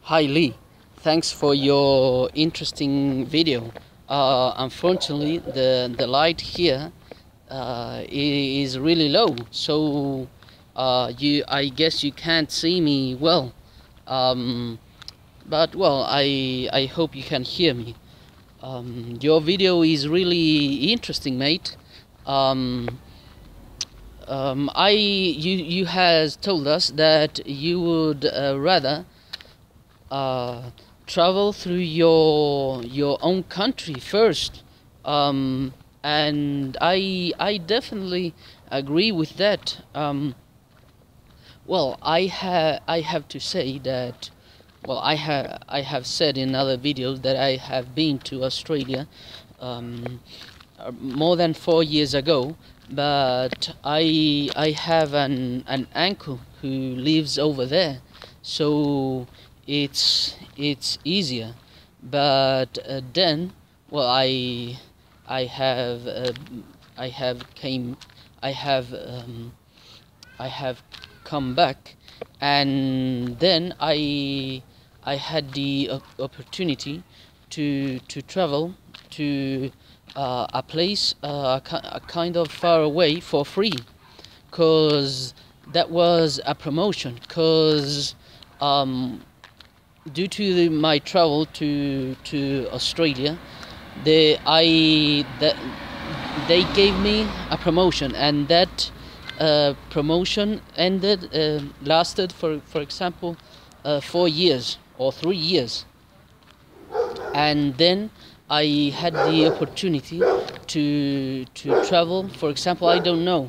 Hi Lee, thanks for your interesting video. Unfortunately, the light here is really low, so I guess you can't see me well. Um, but well, I hope you can hear me. Your video is really interesting, mate. Um, you has told us that you would rather uh, travel through your own country first, and I definitely agree with that. Well, I have to say that, well, I have said in other videos that I have been to Australia more than 4 years ago, but I have an uncle who lives over there, so it's easier. But then, well, I have I have came I have I have come back, and then I had the opportunity to travel to a place a kind of far away for free, cause that was a promotion. Cause due to my travel to Australia, that they gave me a promotion, and that promotion lasted for example 4 years or 3 years, and then I had the opportunity to travel. For example, I don't know.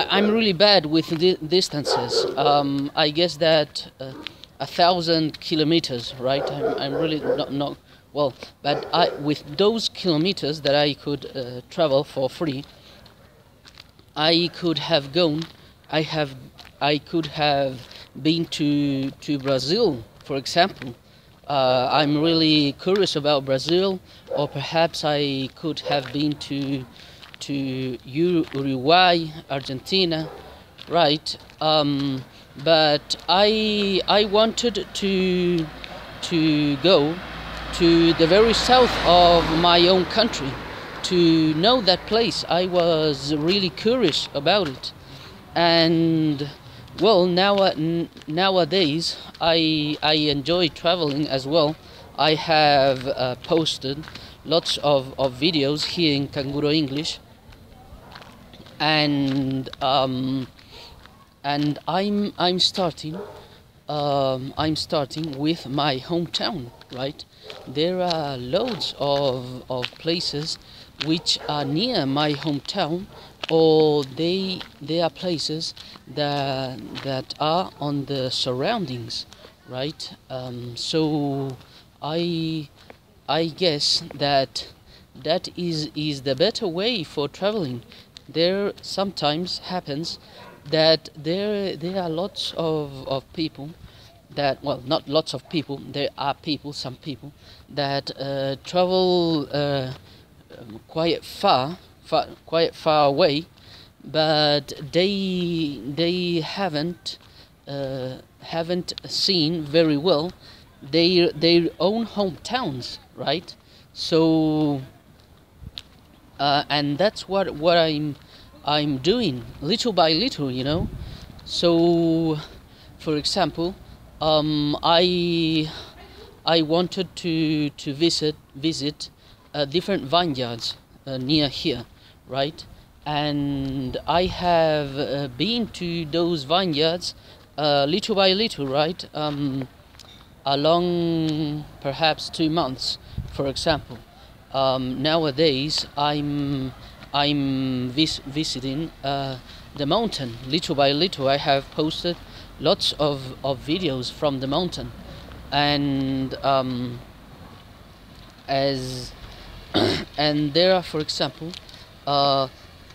I'm really bad with distances. I guess that 1,000 kilometers, right? I'm really not well, but with those kilometers that I could travel for free, I could have gone. I could have been to Brazil, for example. I'm really curious about Brazil, or perhaps I could have been to Uruguay, Argentina, right? But I wanted to go to the very south of my own country to know that place. I was really curious about it, and well, nowadays I enjoy traveling as well. I have posted lots of videos here in Canguro English, and I'm starting with my hometown, right? There are loads of places which are near my hometown, or they are places that are on the surroundings, right? So I I guess that is the better way for traveling. There sometimes happens that there are lots of people that, well, not lots of people, there are people, some people that travel quite far away, but they haven't seen very well their own hometowns, right? So and that's what I'm doing little by little, you know. So, for example, I wanted to visit different vineyards near here, right? And I have been to those vineyards little by little, right? Along perhaps 2 months, for example. Nowadays, I'm visiting the mountain little by little. I have posted lots of videos from the mountain, and as and there are, for example,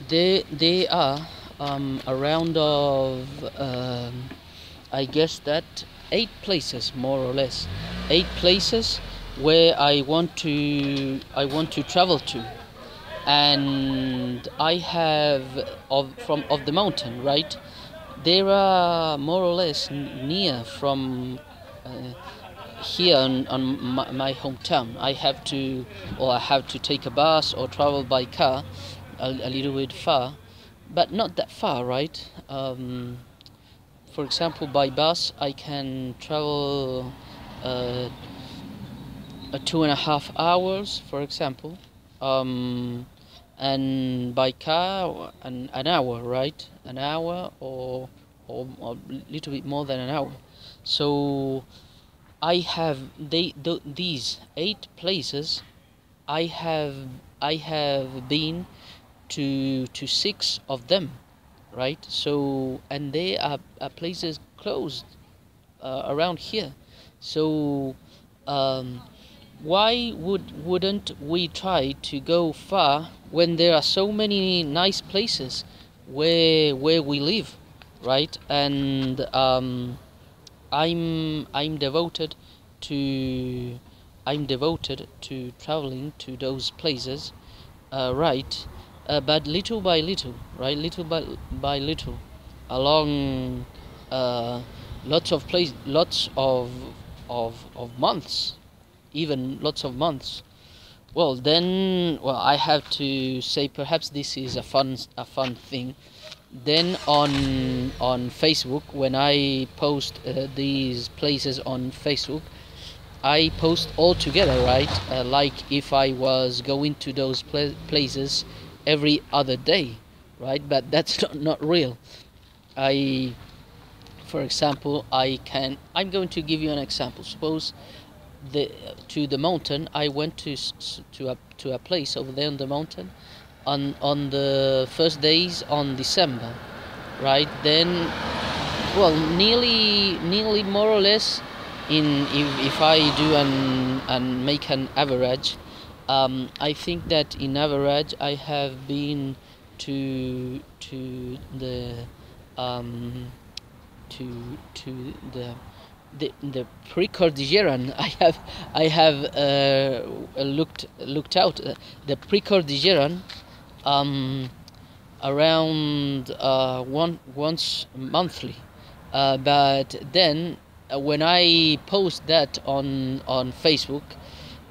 they are around of I guess that 8 places, more or less, 8 places where I want to travel to, and I have of the mountain, right? They are more or less near from here on my hometown. I have to take a bus or travel by car a little bit far, but not that far, right? For example, by bus I can travel uh, 2.5 hours, for example, um, and by car an hour, right? An hour or a little bit more than an hour. So these 8 places. I have I have been to 6 of them, right? So and they are places closed around here. So um, why wouldn't we try to go far when there are so many nice places where we live, right? And I'm devoted to traveling to those places, right? But little by little, right? Little by little, along uh, lots of months, even lots of months. Well, then, well, I have to say perhaps this is a fun thing. Then on Facebook, when I post these places on Facebook, I post all together, right? Like if I was going to those places every other day, right? But that's not real. I, for example, I'm going to give you an example. Suppose to the mountain. I went to a place over there on the mountain on the first days on December, right? Then, well, nearly more or less, if I do and make an average, I think that in average I have been to the to the Precordilleran. I have looked out the Precordilleran um, around once monthly, but then when I post that on Facebook,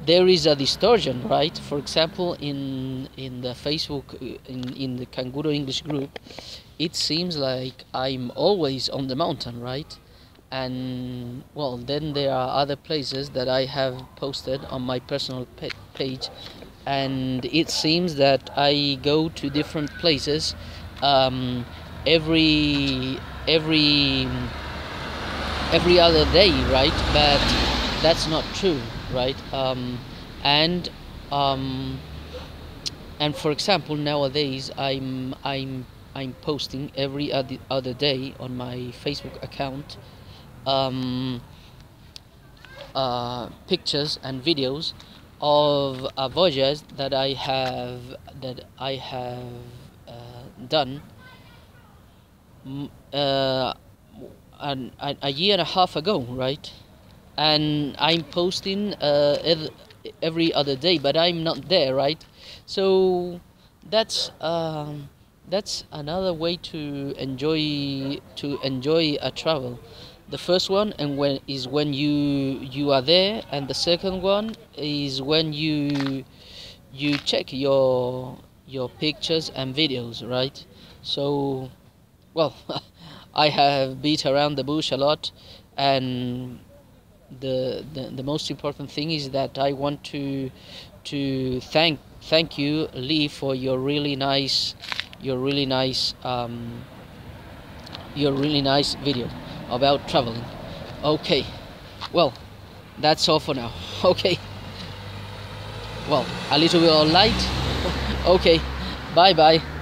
there is a distortion, right? For example, in the Facebook, in the Canguro English group, it seems like I'm always on the mountain, right? And well, then there are other places that I have posted on my personal page, and it seems that I go to different places um, every every every other day, right? But that's not true, right? And um, and for example, nowadays I'm posting every other day on my Facebook account um, pictures and videos of a voyage that I have done uh, a year and a half ago, right? And I'm posting every other day, but I'm not there, right? So that's that's another way to enjoy a travel. The first one when you are there, and the second one is when you check your pictures and videos, right? So, well, I have beat around the bush a lot, and the most important thing is that I want to thank you, Lee, for your really nice video about traveling. Okay, well, that's all for now. Okay, well, a little bit of light. Okay, bye bye.